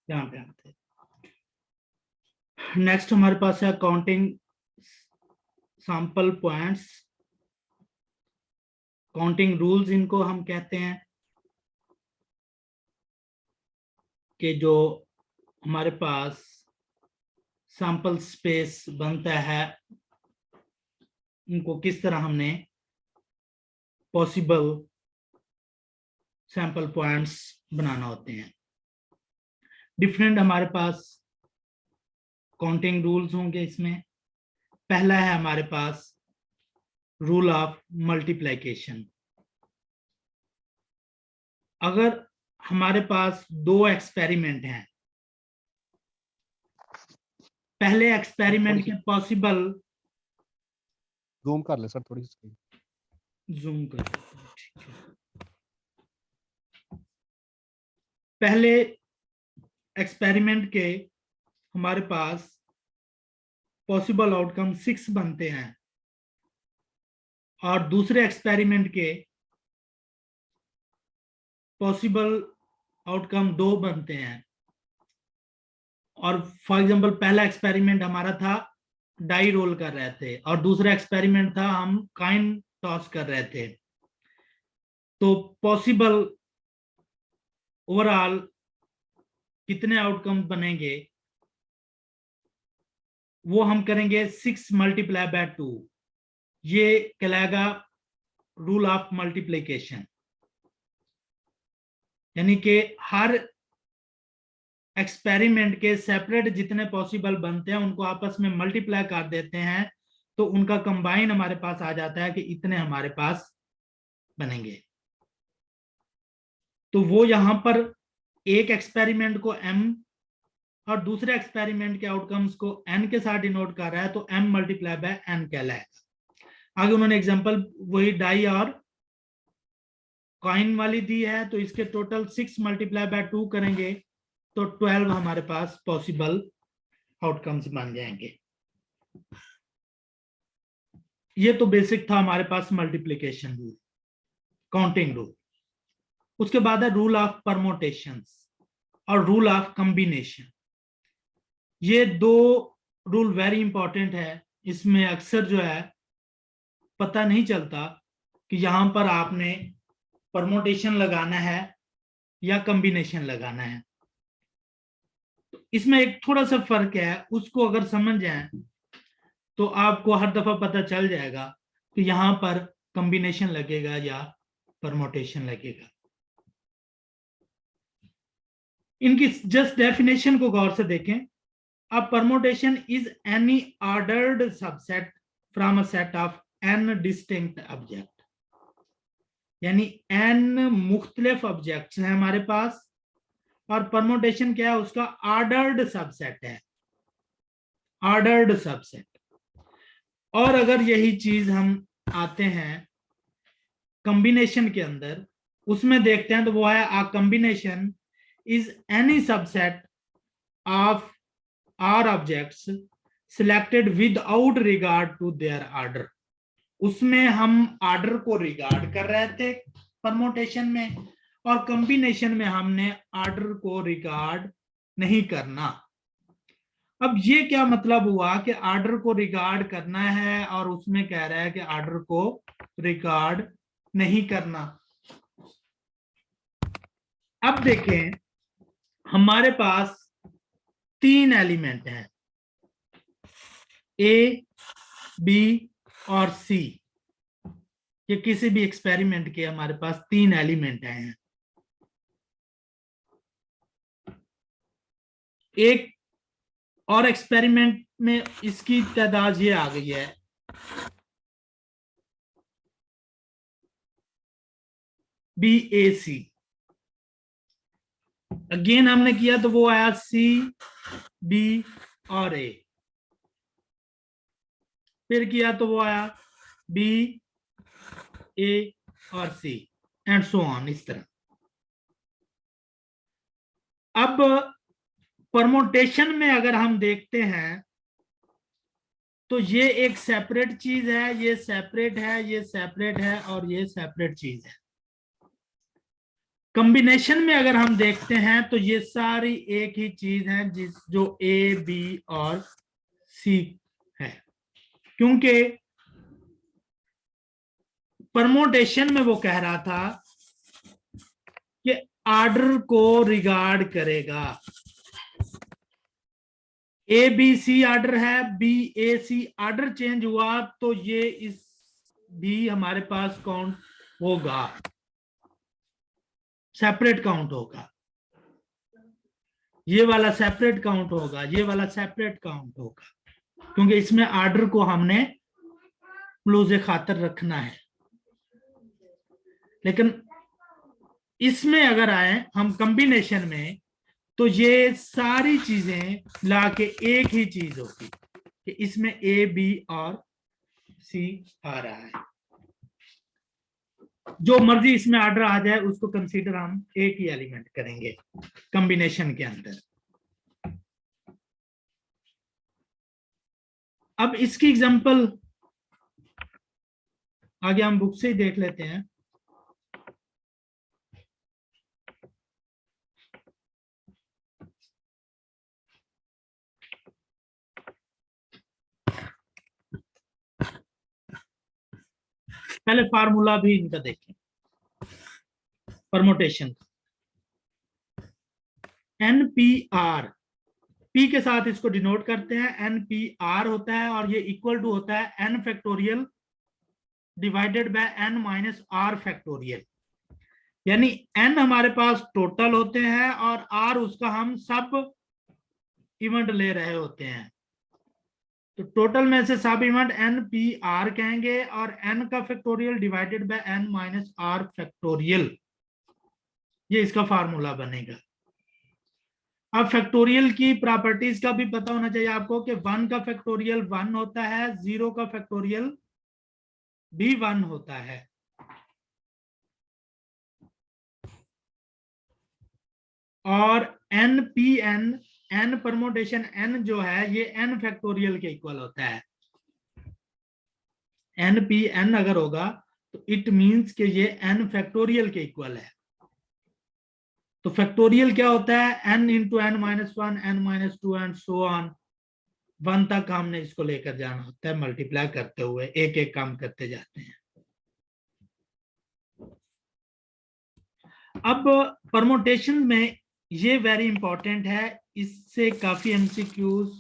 यहाँ पे आते हैं। नेक्स्ट हमारे पास है counting sample points, counting rules इनको हम कहते हैं, कि जो हमारे पास सैंपल स्पेस बनता है उनको किस तरह हमने पॉसिबल सैंपल पॉइंट्स बनाना होते हैं। डिफरेंट हमारे पास काउंटिंग रूल्स होंगे इसमें। पहला है हमारे पास रूल ऑफ मल्टीप्लिकेशन। अगर हमारे पास दो एक्सपेरिमेंट हैं, पहले एक्सपेरिमेंट के पॉसिबल, जूम कर ले सर थोड़ी सी, जूम कर देते हैं, ठीक है। पहले एक्सपेरिमेंट के हमारे पास पॉसिबल आउटकम 6 बनते हैं और दूसरे एक्सपेरिमेंट के पॉसिबल आउटकम 2 बनते हैं। और फॉर एग्जांपल पहला एक्सपेरिमेंट हमारा था डाई रोल कर रहे थे और दूसरा एक्सपेरिमेंट था हम कॉइन टॉस कर रहे थे। तो पॉसिबल ओवरऑल कितने आउटकम बनेंगे वो हम करेंगे 6 मल्टीप्लाई बाय 2। ये कहलाएगा रूल ऑफ मल्टीप्लिकेशन, यानी कि हर एक्सपेरिमेंट के सेपरेट जितने पॉसिबल बनते हैं उनको आपस में मल्टीप्लाई कर देते हैं तो उनका कंबाइन हमारे पास आ जाता है कि इतने हमारे पास बनेंगे। तो वो यहां पर एक एक्सपेरिमेंट को m और दूसरे एक्सपेरिमेंट के आउटकम्स को n के साथ डिनोट कर रहा है, तो m मल्टीप्लाई बाय n कहलाएगा। आगे उन्होंने एग्जांपल वही डाई और कॉइन वाली दी है, तो इसके टोटल 6 मल्टीप्लाई बाय 2 करेंगे तो 12 हमारे पास पॉसिबल आउटकम्स बन जाएंगे। ये तो बेसिक था हमारे पास मल्टीप्लिकेशन रूल, काउंटिंग रूल। उसके बाद है रूल ऑफ परमोटेशंस और रूल ऑफ कॉम्बिनेशन। ये दो रूल वेरी इंपॉर्टेंट है। इसमें अक्सर जो है पता नहीं चलता कि यहां पर आपने परमोटेशन लगाना है या कॉम्बिनेशन लगाना है। तो इसमें एक थोड़ा सा फर्क है, उसको अगर समझ जाए तो आपको हर दफा पता चल जाएगा कि यहां पर कॉम्बिनेशन लगेगा या परमोटेशन लगेगा। इनकी जस्ट डेफिनेशन को गौर से देखें। A permutation is any ordered subset from a set of n distinct object, यानी n मुख्तलिफ ऑब्जेक्ट्स हैं हमारे पास और परमोटेशन क्या है, उसका ऑर्डर्ड सबसेट है, ऑर्डर्ड सबसेट। और अगर यही चीज हम आते हैं कॉम्बिनेशन के अंदर, उसमें देखते हैं तो वो है a combination is any subset of R objects selected without regard to their order। उसमें हम ऑर्डर को रिगार्ड कर रहे थे परमोटेशन में, और कॉम्बिनेशन में हमने ऑर्डर को रिगार्ड नहीं करना। अब ये क्या मतलब हुआ कि ऑर्डर को रिगार्ड करना है और उसमें कह रहा है कि ऑर्डर को रिगार्ड नहीं करना। अब देखें हमारे पास 3 एलिमेंट हैं, ए, बी और सी। ये किसी भी एक्सपेरिमेंट के हमारे पास 3 एलिमेंट आए हैं। एक और एक्सपेरिमेंट में इसकी तादाद ये आ गई है, बी ए सी। अगेन हमने किया तो वो आया सी, बी और ए। फिर किया तो वो आया बी, ए और सी एंड सो ऑन, इस तरह। अब परमोटेशन में अगर हम देखते हैं तो ये एक सेपरेट चीज है, ये सेपरेट है, ये सेपरेट है और ये सेपरेट चीज है। कॉम्बिनेशन में अगर हम देखते हैं तो ये सारी एक ही चीज है जो ए बी और सी है, क्योंकि परमोटेशन में वो कह रहा था कि ऑर्डर को रिगार्ड करेगा। ए बी सी ऑर्डर है, बी ए सी ऑर्डर चेंज हुआ तो ये इस भी हमारे पास काउंट होगा, सेपरेट काउंट होगा, ये वाला सेपरेट काउंट होगा, ये वाला सेपरेट काउंट होगा, क्योंकि इसमें ऑर्डर को हमने क्लोज खातर रखना है। लेकिन इसमें अगर आए हम कॉम्बिनेशन में तो ये सारी चीजें लाके एक ही चीज होगी कि इसमें ए बी और सी आ रहा है। जो मर्जी इसमें ऑर्डर आ जाए उसको कंसीडर हम एक ही एलिमेंट करेंगे कॉम्बिनेशन के अंदर। अब इसकी एग्जांपल आगे हम बुक से ही देख लेते हैं। पहले फार्मूला भी इनका देखें परमोटेशन का। NPR, P के साथ इसको डिनोट करते हैं, NPR होता है और ये इक्वल टू होता है n factorial divided by n minus r factorial. यानी n हमारे पास टोटल होते हैं और r उसका हम सब इवेंट ले रहे होते हैं, तो टोटल में से सब इवेंट NPR कहेंगे और n का factorial divided by n minus r factorial, ये इसका फार्मूला बनेगा। अब फैक्टोरियल की प्रॉपर्टीज का भी पता होना चाहिए आपको कि 1 का फैक्टोरियल 1 होता है, 0 का फैक्टोरियल भी 1 होता है। और NPN, n परमोटेशन n जो है ये n फैक्टोरियल के इक्वल होता है। NPN अगर होगा तो इट मींस कि ये n फैक्टोरियल के इक्वल है। तो फैक्टोरियल क्या होता है, n into n minus 1, n minus 2 and so on, 1 तक हमने इसको लेकर जाना होता है, मल्टीप्लाई करते हुए एक एक काम करते जाते हैं। अब परमोटेशन में ये वेरी इंपॉर्टेंट है, इससे काफी एमसीक्यूज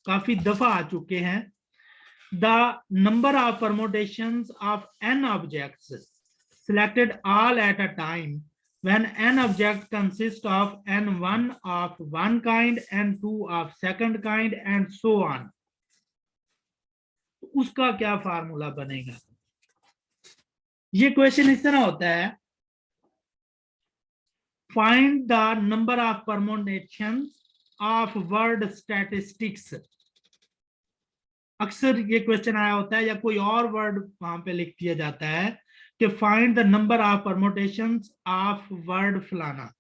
काफी दफा आ चुके हैं। The number of permutations of n objects selected all at a time when n object consists of n1 of one kind, n2 of second kind and so on, उसका क्या फार्मूला बनेगा। ये क्वेश्चन इस तरह होता है, find the number of permutations of word statistics। अक्सर ये क्वेश्चन आया होता है या कोई और वर्ड वहां पे लिख दिया जाता है कि find the number of permutations of word फलाना,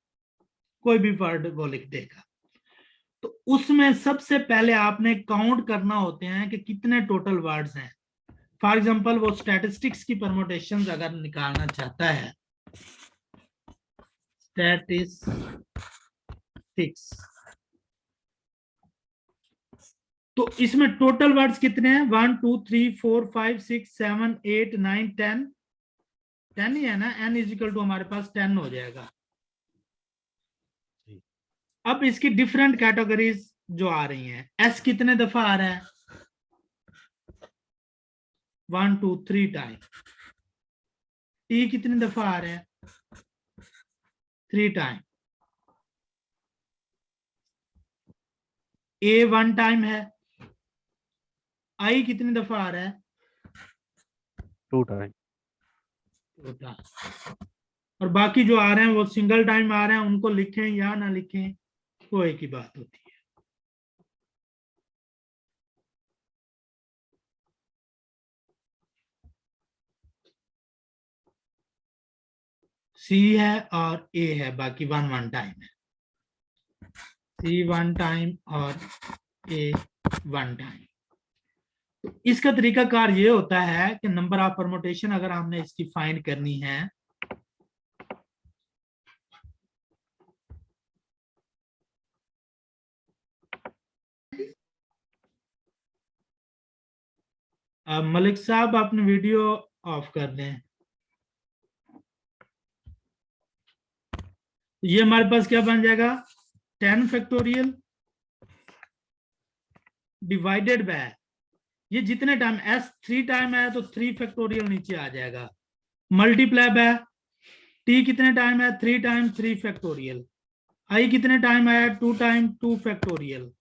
कोई भी वर्ड वो लिख देगा। तो उसमें सबसे पहले आपने काउंट करना होते हैं कि कितने टोटल वर्ड्स हैं। फॉर एग्जांपल वो स्टैटिस्टिक्स की परमोटेशंस अगर निकालना चाहता है, स्टैटिस्टिक्स, तो इसमें टोटल वर्ड्स कितने हैं, 1 2 3 4 5 6 7 8 9 10, 10 ही है ना, n इजिकल टू हमारे पास 10 हो जाएगा। अब इसकी डिफरेंट कैटेगरीज जो आ रही हैं, s कितने दफा आ रहा है, 1 2 3 टाइम, t कितने दफा आ रहा है, 3 टाइम, a 1 टाइम है, i कितनी दफा आ रहा है, 2 टाइम, और बाकी जो आ रहे हैं वो सिंगल टाइम आ रहे हैं, उनको लिखें या ना लिखें वो एक ही बात होती है। C है और A है, बाकी 1 1 टाइम है, C 1 टाइम और A 1 टाइम। तो इसका तरीकाकार ये होता है कि नंबर ऑफ परमुटेशन अगर हमने इसकी फाइंड करनी है मलिक साहब अपनी वीडियो ऑफ कर दें। ये हमारे पास क्या बन जाएगा, 10 फैक्टोरियल डिवाइडेड बाय, ये जितने टाइम s 3 टाइम है तो 3 फैक्टोरियल नीचे आ जाएगा, मल्टीप्लाई बाय t कितने टाइम है 3 टाइम 3 फैक्टोरियल, i कितने टाइम है 2 टाइम 2 फैक्टोरियल,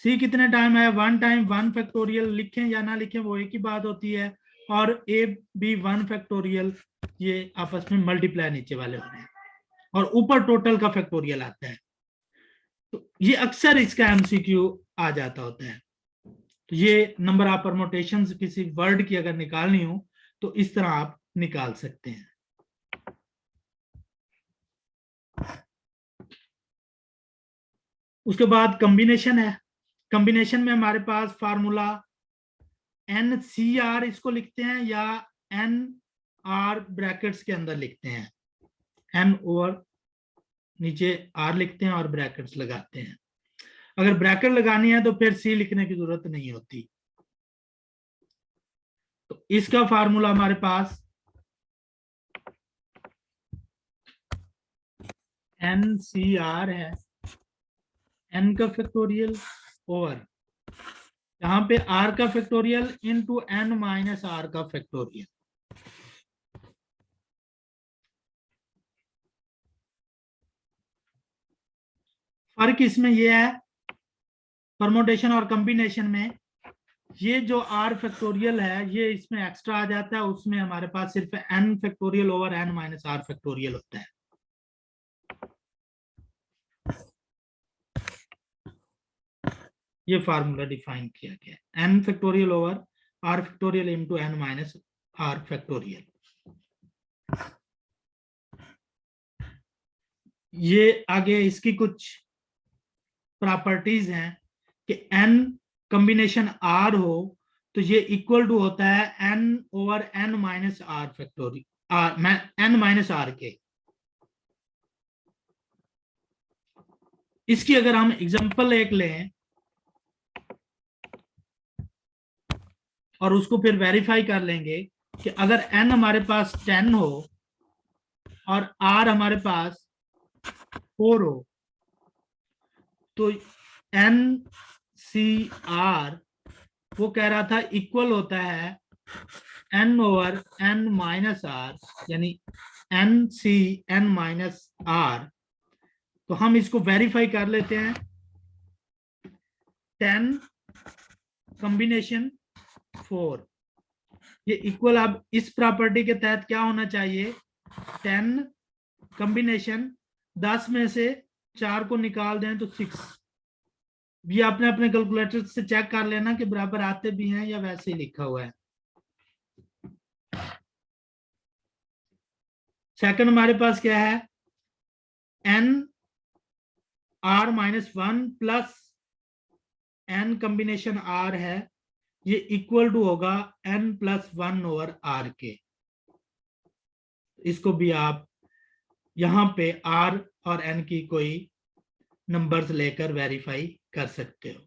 c कितने टाइम है 1 टाइम 1 फैक्टोरियल, लिखें या ना लिखें वो एक ही बात होती है, और a b 1 फैक्टोरियल, ये आपस में मल्टीप्लाई नीचे वाले होते हैं और ऊपर टोटल का फैक्टोरियल आता है। तो ये अक्सर इसका एमसीक्यू आ जाता होता है। तो ये नंबर ऑफ परमुटेशंस किसी वर्ड की अगर निकालनी हो तो इस तरह आप निकाल सकते हैं। उसके बाद कॉम्बिनेशन है, कॉम्बिनेशन में हमारे पास फार्मूला NCR इसको लिखते हैं या NR ब्रैकेट्स के अंदर लिखते हैं, N ओवर नीचे R लिखते हैं और ब्रैकेट्स लगाते हैं। अगर ब्रैकेट लगानी है तो फिर C लिखने की जरूरत नहीं होती। तो इसका फार्मूला हमारे पास NCR है, N का फैक्टोरियल ओवर यहाँ पे R का factorial into N minus R का फैक्टोरियल। फर्क इसमें यह है परमुटेशन और कॉम्बिनेशन में, ये जो R फैक्टोरियल है ये इसमें एक्स्ट्रा आ जाता है, उसमें हमारे पास सिर्फ N factorial over N minus R factorial होता है। ये फार्मूला डिफाइन किया गया है, N factorial over R factorial into N minus R factorial. ये आगे इसकी कुछ प्रॉपर्टीज हैं कि N कॉम्बिनेशन R हो तो ये इक्वल टू होता है N over N minus R factorial, N minus R के। इसकी अगर हम एग्जांपल एक लें और उसको फिर वेरीफाई कर लेंगे कि अगर N हमारे पास 10 हो और R हमारे पास 4 हो तो NCR वो कह रहा था इक्वल होता है N over N minus R, यानी NCN माइनस R। तो हम इसको वेरीफाई कर लेते हैं, 10 कॉम्बिनेशन 4 ये इक्वल, अब इस प्रॉपर्टी के तहत क्या होना चाहिए, 10 कॉम्बिनेशन 10 में से 4 को निकाल दें तो 6। ये आपने अपने कैलकुलेटर से चेक कर लेना कि बराबर आते भी हैं या वैसे ही लिखा हुआ है। सेकंड हमारे पास क्या है, N R minus 1 plus N combination R है, ये इक्वल टू होगा N प्लस 1 ओवर R के। इसको भी आप यहां पे R और N की कोई नंबर्स लेकर वेरीफाई कर सकते हो।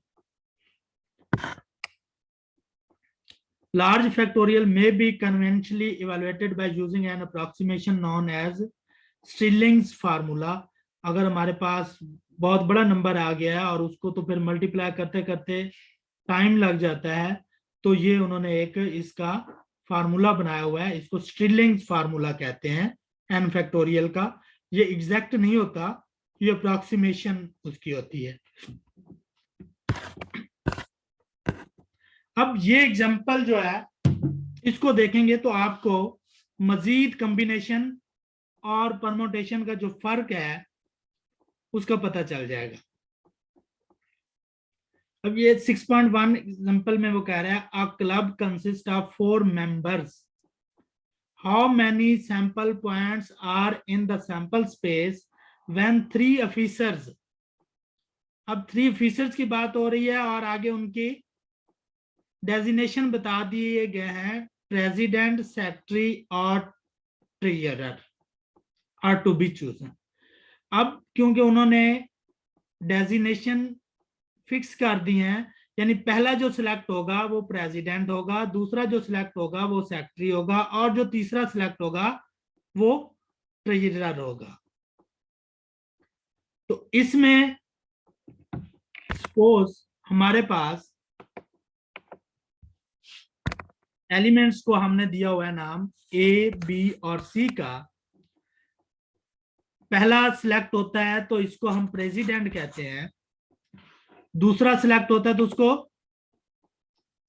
Large factorial may be conventionally evaluated by using an approximation known as Stillings formula। अगर हमारे पास बहुत बड़ा नंबर आ गया है और उसको तो फिर मल्टीप्लाई करते करते टाइम लग जाता है, तो ये उन्होंने एक इसका फार्मूला बनाया हुआ है, इसको स्टिलिंग्स फार्मूला कहते हैं n फैक्टोरियल का। ये एग्जैक्ट नहीं होता, ये अप्रोक्सीमेशन उसकी होती है। अब ये एग्जांपल जो है इसको देखेंगे तो आपको मजीद कॉम्बिनेशन और परमुटेशन का जो फर्क है उसका पता चल जाएगा। अब ये 6.1 एग्जांपल में वो कह रहा है, a club consist of 4 members, how many sample points are in the sample space when 3 officers. अब 3 ऑफिसर्स की बात हो रही है और आगे उनकी डेजिग्नेशन बता दिए गए हैं, प्रेसिडेंट, सेक्रेटरी और treasurer are to be chosen. अब क्योंकि उन्होंने डेजिग्नेशन फिक्स कर दी हैं यानी पहला जो सिलेक्ट होगा वो प्रेसिडेंट होगा, दूसरा जो सिलेक्ट होगा वो सेक्रेटरी होगा, और जो तीसरा सिलेक्ट होगा वो ट्रेजरर होगा। तो इसमें सपोज हमारे पास एलिमेंट्स को हमने दिया हुआ है नाम ए, बी और सी का। पहला सिलेक्ट होता है तो इसको हम प्रेसिडेंट कहते हैं, दूसरा सिलेक्ट होता है तो उसको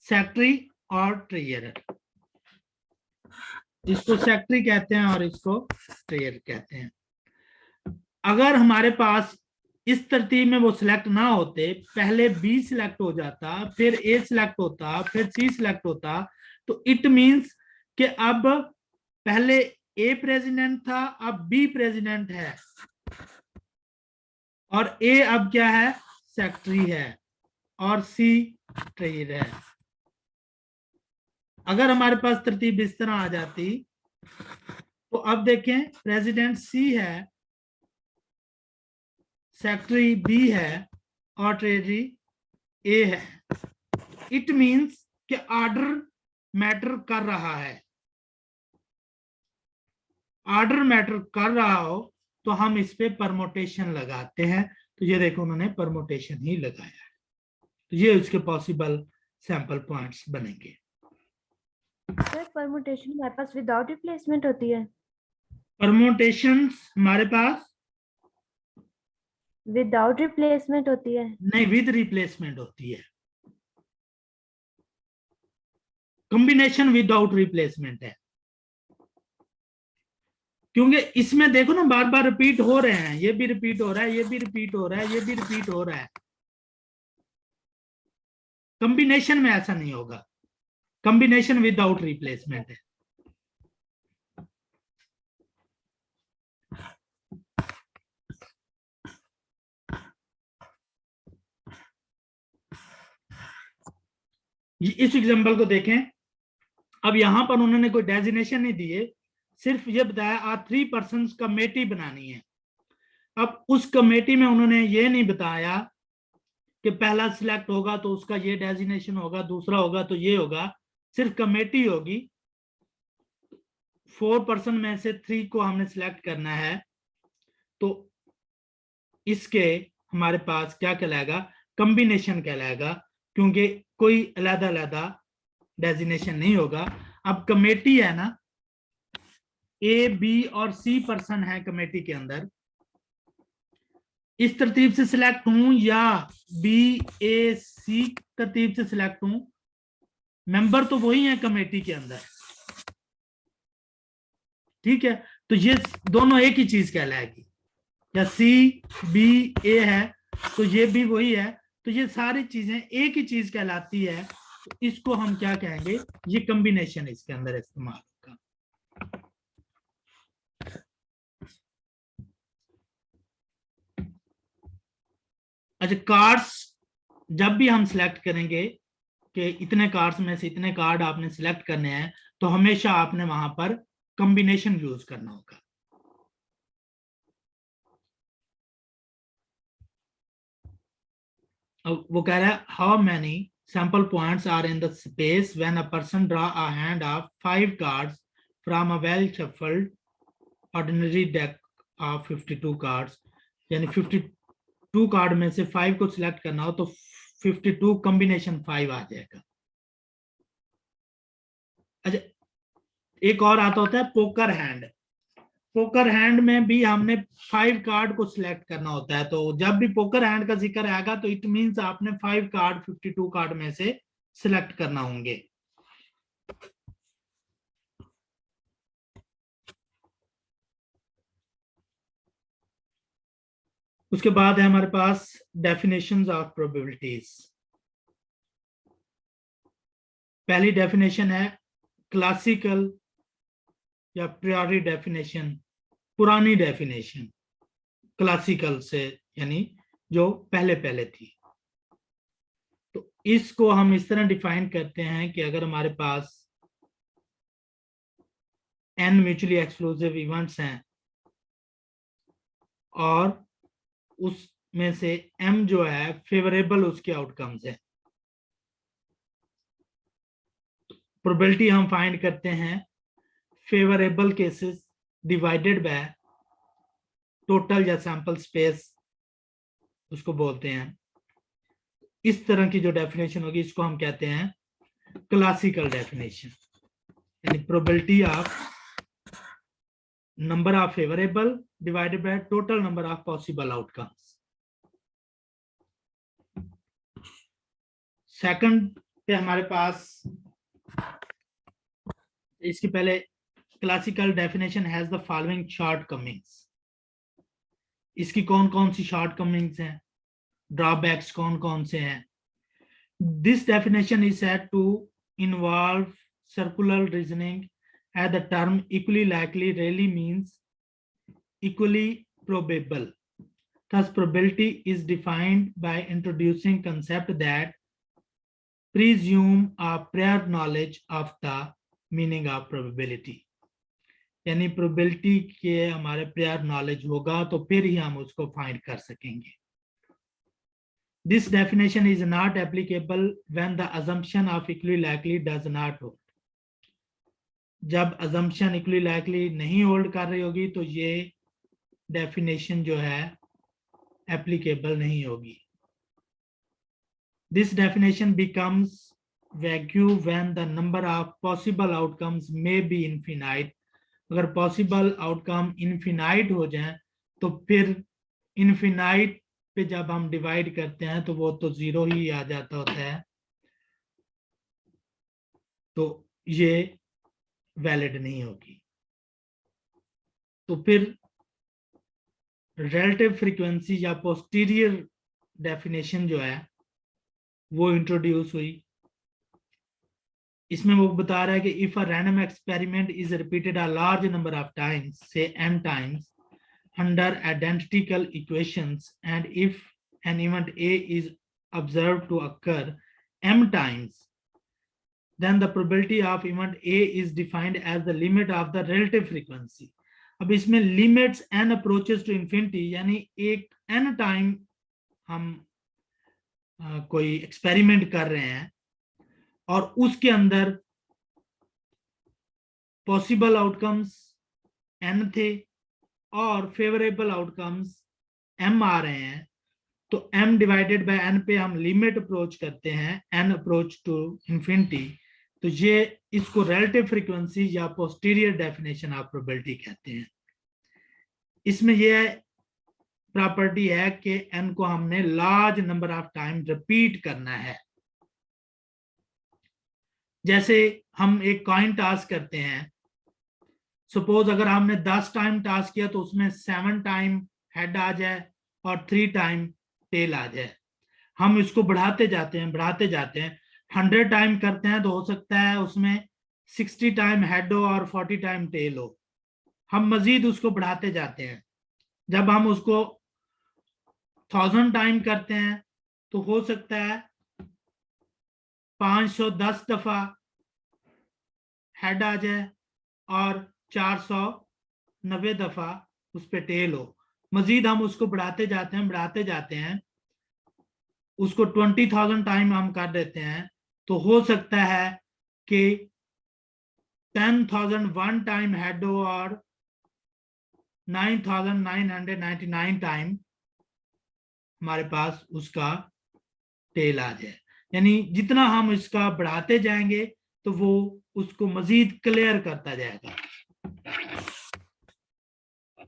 सेक्रेटरी और ट्रेजरर, इसको सेक्रेटरी कहते हैं और इसको ट्रेजरर कहते हैं। अगर हमारे पास इस तरतीब में वो सिलेक्ट ना होते, पहले बी सिलेक्ट हो जाता, फिर ए सिलेक्ट होता, फिर सी सिलेक्ट होता, तो इट मींस कि अब पहले ए प्रेसिडेंट था, अब बी प्रेसिडेंट है, और ए अब क्या है, सेक्रेटरी है, और सी ट्रेजरर है। अगर हमारे पास तरतीब इस तरह आ जाती तो अब देखें, प्रेसिडेंट सी है, सेक्रेटरी बी है और ट्रेजरी ए है। इट मींस कि ऑर्डर मैटर कर रहा है। ऑर्डर मैटर कर रहा हो तो हम इस पे परमोटेशन लगाते हैं। तो ये देखो उन्होंने परमोटेशन ही लगाया है। तो ये उसके पॉसिबल सैंपल पॉइंट्स बनेंगे। सर परमुटेशन हमारे पास विदाउट रिप्लेसमेंट होती है? परमोटेशंस हमारे पास विदाउट रिप्लेसमेंट होती है? नहीं, विद रिप्लेसमेंट होती है। कॉम्बिनेशन विदाउट रिप्लेसमेंट है, क्योंकि इसमें देखो ना बार बार रिपीट हो रहे हैं, ये भी रिपीट हो रहा है, ये भी रिपीट हो रहा है, ये भी रिपीट हो रहा है। कॉम्बिनेशन में ऐसा नहीं होगा, कॉम्बिनेशन विदाउट रिप्लेसमेंट है। इस एग्जांपल को देखें। अब यहां पर उन्होंने कोई डेजिग्नेशन नहीं दिए, सिर्फ ये बताया आ 3 पर्सन्स कमेटी बनानी है। अब उस कमेटी में उन्होंने ये नहीं बताया कि पहला सिलेक्ट होगा तो उसका ये डेजिग्नेशन होगा, दूसरा होगा तो ये होगा, सिर्फ कमेटी होगी। 4 पर्सन में से 3 को हमने सिलेक्ट करना है, तो इसके हमारे पास क्या कहलाएगा, कॉम्बिनेशन कहलाएगा, क्योंकि कोई अलग अलग डेजिग्नेशन नहीं होगा। अब कमेटी है ना, ए, बी और सी पर्सन है कमेटी के अंदर, इस तरतीब से सिलेक्ट हूं या बी, ए, सी तरतीब से सिलेक्ट हूं, मेंबर तो वही है कमेटी के अंदर, ठीक है। तो ये दोनों एक ही चीज कहलाएगी, या सी, बी, ए है तो ये भी वही है, तो ये सारी चीजें एक ही चीज कहलाती है। तो इसको हम क्या कहेंगे, ये कॉम्बिनेशन इसके अंदर इस्तेमाल होगा। अच्छा, कार्ड्स जब भी हम सिलेक्ट करेंगे कि इतने कार्ड्स में से इतने कार्ड आपने सिलेक्ट करने हैं, तो हमेशा आपने वहां पर कॉम्बिनेशन यूज करना होगा। अब वो कह रहा है how many sample points are in the space when a person draw a hand of 5 cards from a well shuffled ordinary deck of 52 cards। यानी 52 कार्ड में से 5 को सिलेक्ट करना हो तो 52 कॉम्बिनेशन 5 आ जाएगा। अच्छा, एक और आता होता है पोकर हैंड। पोकर हैंड में भी हमने 5 कार्ड को सिलेक्ट करना होता है, तो जब भी पोकर हैंड का जिक्र आएगा तो इट मींस आपने 5 कार्ड 52 कार्ड में से सिलेक्ट करना होंगे। उसके बाद है हमारे पास डेफिनेशंस ऑफ प्रोबेबिलिटीज। पहली डेफिनेशन है क्लासिकल या प्रियोरी डेफिनेशन, पुरानी डेफिनेशन क्लासिकल से, यानी जो पहले पहले थी। तो इसको हम इस तरह डिफाइन करते हैं कि अगर हमारे पास n म्यूचुअली एक्सक्लूसिव इवेंट्स हैं और उसमें से m जो है फेवरेबल उसके आउटकम्स हैं, प्रोबेबिलिटी हम फाइंड करते हैं favourable cases divided by total या सैंपल स्पेस उसको बोलते हैं। इस तरह की जो डेफिनेशन होगी इसको हम कहते हैं क्लासिकल डेफिनेशन, यानी probability of number of favourable divided by total number of possible outcomes. Second पे हमारे पास इसके पहले classical definition has the following shortcomings. इसकी कौन कौन सी शॉर्टकमिंग्स हैं, ड्रॉबैक्स कौन कौन से हैं। This definition is said to involve circular reasoning as the term equally likely really means equally probable. Thus, probability is defined by introducing concept that presume a prior knowledge of the meaning of probability. यानी probability के हमारे prior knowledge होगा तो फिर ही हम उसको find कर सकेंगे। This definition is not applicable when the assumption of equally likely does not hold. जब assumption equally likely नहीं होल्ड कर रही होगी तो ये डेफिनेशन जो है एप्लीकेबल नहीं होगी। This definition becomes vague when the number of possible outcomes may be infinite. अगर possible outcome infinite हो जाए तो फिर infinite पे जब हम डिवाइड करते हैं तो वो तो जीरो ही आ जाता होता है, तो ये वैलिड नहीं होगी। तो फिर रिलेटिव फ्रीक्वेंसी या पोस्टीरियर डेफिनेशन जो है वो इंट्रोड्यूस हुई। इसमें वो बता रहा है कि if a random experiment is repeated a large number of times, से n times, under identical equations, and if an event A is observed to occur m times, then the probability of event A is defined as the limit of the relative frequency. अब इसमें limits n approaches to infinity, यानी एक n time हम कोई experiment कर रहे हैं और उसके अंदर पॉसिबल आउटकम्स n थे और फेवरेबल आउटकम्स m आ रहे हैं, तो m डिवाइडेड बाय n पे हम लिमिट अप्रोच करते हैं, n अप्रोच टू इंफिनिटी, तो ये इसको रिलेटिव फ्रीक्वेंसी या पोस्टीरियर डेफिनेशन ऑफ प्रोबेबिलिटी कहते हैं। इसमें यह प्रॉपर्टी है कि n को हमने large number of time repeat करना है। जैसे हम एक कॉइन टास्क करते हैं, सपोज अगर हमने 10 टाइम टास्क किया तो उसमें 7 टाइम हेड आ जाए और 3 टाइम टेल आ जाए। हम इसको बढ़ाते जाते हैं 100 टाइम करते हैं तो हो सकता है उसमें 60 टाइम हेड हो और 40 टाइम टेल हो। हम मजीद उसको बढ़ाते जाते हैं। जब हम उसको 1000 टाइम करते हैं तो हो सकता है 510 दफा हेड आ जाए और 490 दफा उस पर टेल हो। मजीद हम उसको बढ़ाते जाते हैं, उसको 20,000 टाइम हम कर देते हैं तो हो सकता है कि 10,001 टाइम हेड हो और 9,999 टाइम हमारे पास उसका टेल आ जाए। यानी जितना हम इसका बढ़ाते जाएंगे तो वो उसको मजीद क्लियर करता जाएगा।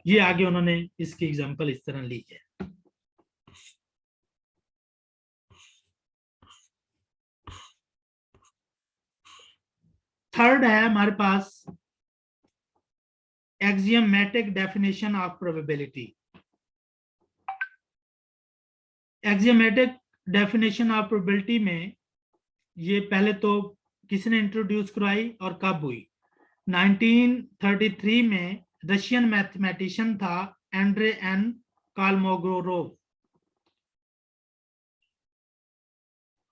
ये आगे उन्होंने इसकी एग्जांपल इस तरह ली है। थर्ड है हमारे पास axiomatic definition of probability. Axiomatic definition of probability में ये पहले तो किसने इंट्रोड्यूस करवाई और कब हुई? 1933 में रशियन मैथमेटिशियन था एंड्रे एन कालमोगोरोव,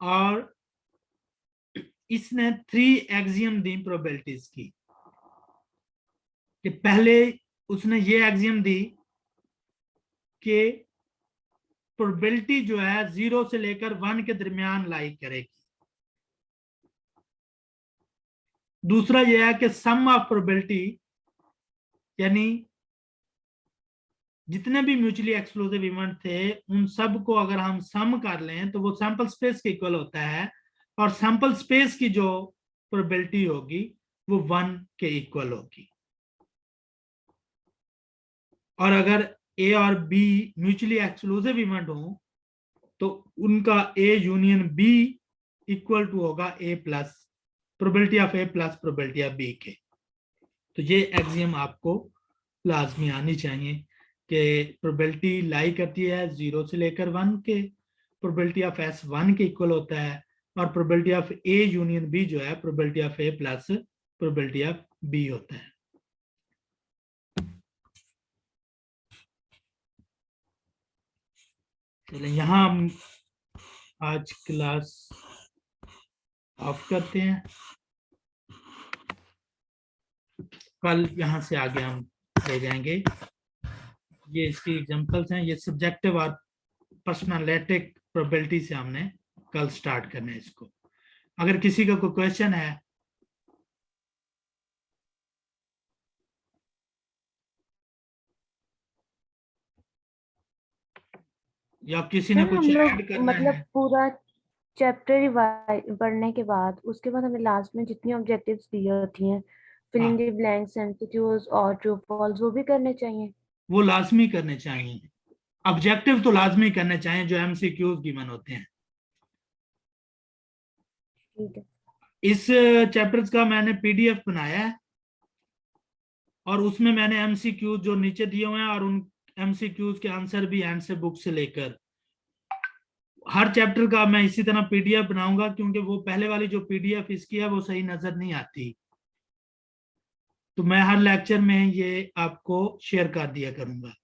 और इसने 3 एक्सियम दी प्रोबेबिलिटीज की। कि पहले उसने ये एक्सियम दी कि प्रोबेबिलिटी जो है 0 से लेकर 1 के दरमियान लाई करेगी। दूसरा यह है कि सम ऑफ प्रोबेबिलिटी, यानी जितने भी म्यूचुअली एक्सक्लूसिव इवेंट थे उन सब को अगर हम सम कर लें तो वो सैंपल स्पेस के इक्वल होता है, और सैंपल स्पेस की जो प्रोबेबिलिटी होगी वो 1 के इक्वल होगी। और अगर ए और बी म्यूचुअली एक्सक्लूसिव इवेंट हो तो उनका A union B equal to होगा A plus probability of A plus probability of B के। तो ये एक्सियम आपको लाजमी आनी चाहिए कि प्रोबेबिलिटी लाई करती है 0 से लेकर 1 के, प्रोबेबिलिटी ऑफ एस 1 के इक्वल होता है, और probability of A union B जो है probability of A plus probability of B होता है। चलिए यहाँ हम आज क्लास ऑफ करते हैं, कल यहाँ से आगे हम ले जाएंगे। ये इसकी एग्जांपल्स हैं, ये सब्जेक्टिव और पर्सनालिटिक प्रोबेबिलिटी से हमने कल स्टार्ट करना है इसको। अगर किसी का कोई क्वेश्चन है या किसी ने सर, कुछ हम ऐड लोग करना मतलब है, पूरा चैप्टर पढ़ने के बाद उसके बाद हमें लास्ट में जितनी ऑब्जेक्टिव्स दी होती हैं, फिलिंग द ब्लैंक्स, एमसीक्यूज और ट्रू फॉल्स, वो भी करने चाहिए। वो लाजमी करने चाहिए। ऑब्जेक्टिव तो लाजमी करने चाहिए जो एमसीक्यूज गिवन होते हैं। ठीक है। इस चैप्टर्स का मैंने पीडीएफ बनाया है और उसमें मैंने एमसीक्यूज जो नीचे दिए हुए हैं और उन एमसीक्यूज के आंसर भी हैंड से बुक से लेकर हर चैप्टर का मैं इसी तरह पीडीएफ बनाऊंगा, क्योंकि वो पहले वाली जो पीडीएफ इसकी है वो सही नजर नहीं आती, तो मैं हर लेक्चर में ये आपको शेयर कर दिया करूंगा।